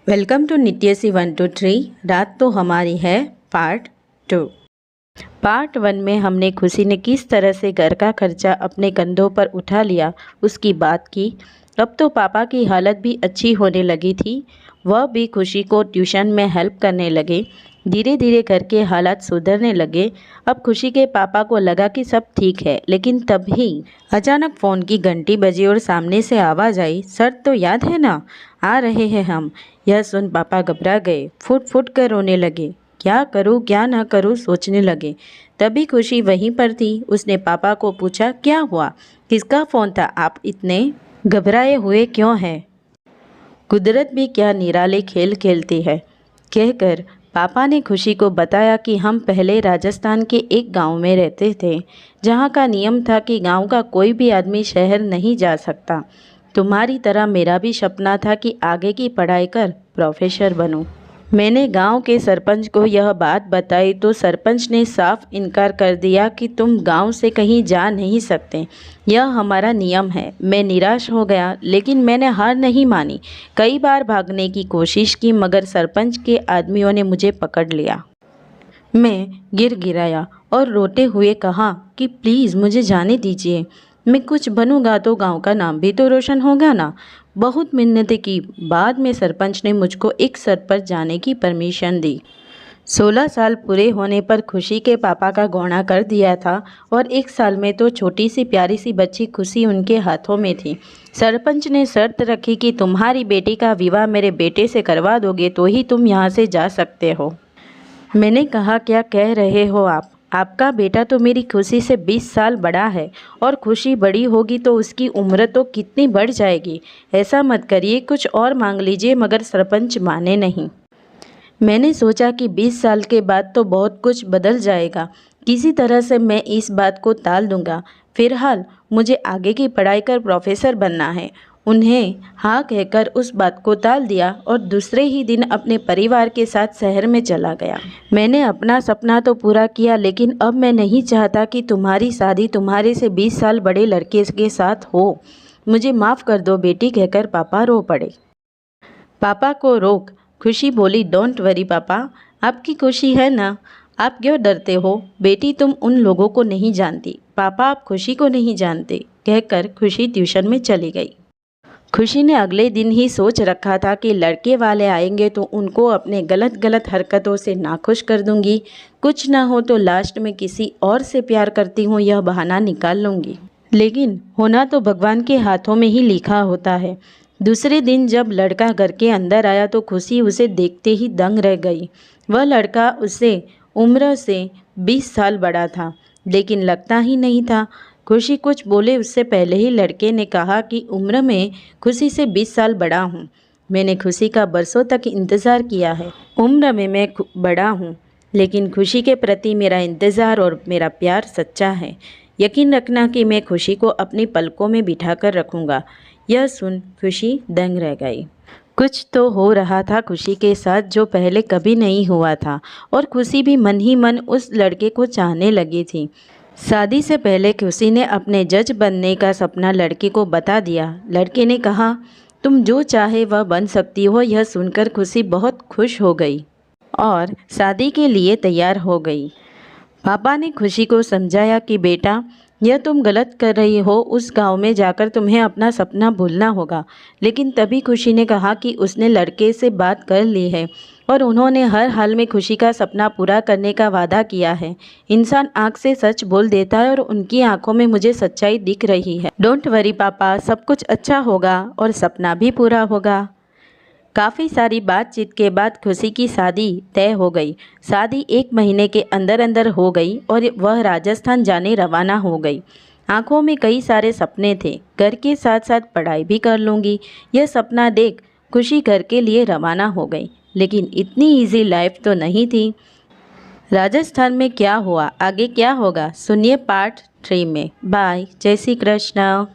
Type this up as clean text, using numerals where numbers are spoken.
Welcome to नित्यसी 123। रात तो हमारी है पार्ट 2। पार्ट 1 में हमने खुशी ने किस तरह से घर का खर्चा अपने कंधों पर उठा लिया उसकी बात की। अब तो पापा की हालत भी अच्छी होने लगी थी, वह भी खुशी को ट्यूशन में हेल्प करने लगे। धीरे धीरे घर के हालात सुधरने लगे। अब खुशी के पापा को लगा कि सब ठीक है, लेकिन तभी अचानक फ़ोन की घंटी बजी और सामने से आवाज़ आई, सर तो याद है ना, आ रहे हैं हम। यह सुन पापा घबरा गए, फुट फुट कर रोने लगे। क्या करूं क्या ना करूं सोचने लगे। तभी खुशी वहीं पर थी। उसने पापा को पूछा, क्या हुआ, किसका फ़ोन था, आप इतने घबराए हुए क्यों हैं? कुदरत भी क्या निराले खेल खेलती है, कहकर पापा ने खुशी को बताया कि हम पहले राजस्थान के एक गांव में रहते थे, जहां का नियम था कि गांव का कोई भी आदमी शहर नहीं जा सकता। तुम्हारी तरह मेरा भी सपना था कि आगे की पढ़ाई कर प्रोफेसर बनूं। मैंने गांव के सरपंच को यह बात बताई तो सरपंच ने साफ इनकार कर दिया कि तुम गांव से कहीं जा नहीं सकते, यह हमारा नियम है। मैं निराश हो गया, लेकिन मैंने हार नहीं मानी। कई बार भागने की कोशिश की, मगर सरपंच के आदमियों ने मुझे पकड़ लिया। मैं गिर गिराया और रोते हुए कहा कि प्लीज़ मुझे जाने दीजिए, मैं कुछ बनूंगा तो गांव का नाम भी तो रोशन होगा ना। बहुत मिन्नतें की, बाद में सरपंच ने मुझको एक शर्त पर जाने की परमिशन दी। 16 साल पूरे होने पर खुशी के पापा का गौना कर दिया था और 1 साल में तो छोटी सी प्यारी सी बच्ची खुशी उनके हाथों में थी। सरपंच ने शर्त रखी कि तुम्हारी बेटी का विवाह मेरे बेटे से करवा दोगे तो ही तुम यहाँ से जा सकते हो। मैंने कहा, क्या कह रहे हो आप? आपका बेटा तो मेरी खुशी से 20 साल बड़ा है और खुशी बड़ी होगी तो उसकी उम्र तो कितनी बढ़ जाएगी। ऐसा मत करिए, कुछ और मांग लीजिए। मगर सरपंच माने नहीं। मैंने सोचा कि 20 साल के बाद तो बहुत कुछ बदल जाएगा, किसी तरह से मैं इस बात को टाल दूंगा। फिलहाल मुझे आगे की पढ़ाई कर प्रोफेसर बनना है। उन्हें हाँ कहकर उस बात को टाल दिया और दूसरे ही दिन अपने परिवार के साथ शहर में चला गया। मैंने अपना सपना तो पूरा किया, लेकिन अब मैं नहीं चाहता कि तुम्हारी शादी तुम्हारे से 20 साल बड़े लड़के के साथ हो। मुझे माफ़ कर दो बेटी, कहकर पापा रो पड़े। पापा को रोक खुशी बोली, डोंट वरी पापा, आपकी खुशी है ना, आप क्यों डरते हो? बेटी तुम उन लोगों को नहीं जानती, पापा आप खुशी को नहीं जानते, कहकर खुशी ट्यूशन में चली गई। खुशी ने अगले दिन ही सोच रखा था कि लड़के वाले आएंगे तो उनको अपने गलत गलत हरकतों से नाखुश कर दूंगी। कुछ ना हो तो लास्ट में किसी और से प्यार करती हूँ यह बहाना निकाल लूँगी। लेकिन होना तो भगवान के हाथों में ही लिखा होता है। दूसरे दिन जब लड़का घर के अंदर आया तो खुशी उसे देखते ही दंग रह गई। वह लड़का उससे उम्र से 20 साल बड़ा था, लेकिन लगता ही नहीं था। खुशी कुछ बोले उससे पहले ही लड़के ने कहा कि उम्र में खुशी से 20 साल बड़ा हूँ। मैंने खुशी का बरसों तक इंतज़ार किया है। उम्र में मैं बड़ा हूँ, लेकिन खुशी के प्रति मेरा इंतज़ार और मेरा प्यार सच्चा है। यकीन रखना कि मैं खुशी को अपनी पलकों में बिठा कर रखूँगा। यह सुन खुशी दंग रह गई। कुछ तो हो रहा था खुशी के साथ जो पहले कभी नहीं हुआ था, और खुशी भी मन ही मन उस लड़के को चाहने लगी थी। शादी से पहले खुशी ने अपने जज बनने का सपना लड़के को बता दिया। लड़के ने कहा, तुम जो चाहे वह बन सकती हो। यह सुनकर खुशी बहुत खुश हो गई और शादी के लिए तैयार हो गई। पापा ने खुशी को समझाया कि बेटा, यह तुम गलत कर रही हो, उस गांव में जाकर तुम्हें अपना सपना भूलना होगा। लेकिन तभी खुशी ने कहा कि उसने लड़के से बात कर ली है और उन्होंने हर हाल में खुशी का सपना पूरा करने का वादा किया है। इंसान आँख से सच बोल देता है और उनकी आंखों में मुझे सच्चाई दिख रही है। डोंट वरी पापा, सब कुछ अच्छा होगा और सपना भी पूरा होगा। काफ़ी सारी बातचीत के बाद खुशी की शादी तय हो गई। शादी 1 महीने के अंदर अंदर हो गई और वह राजस्थान जाने रवाना हो गई। आंखों में कई सारे सपने थे, घर के साथ साथ पढ़ाई भी कर लूँगी, यह सपना देख खुशी घर के लिए रवाना हो गई। लेकिन इतनी इजी लाइफ तो नहीं थी। राजस्थान में क्या हुआ, आगे क्या होगा, सुनिए पार्ट 3 में। बाय, जय श्री कृष्ण।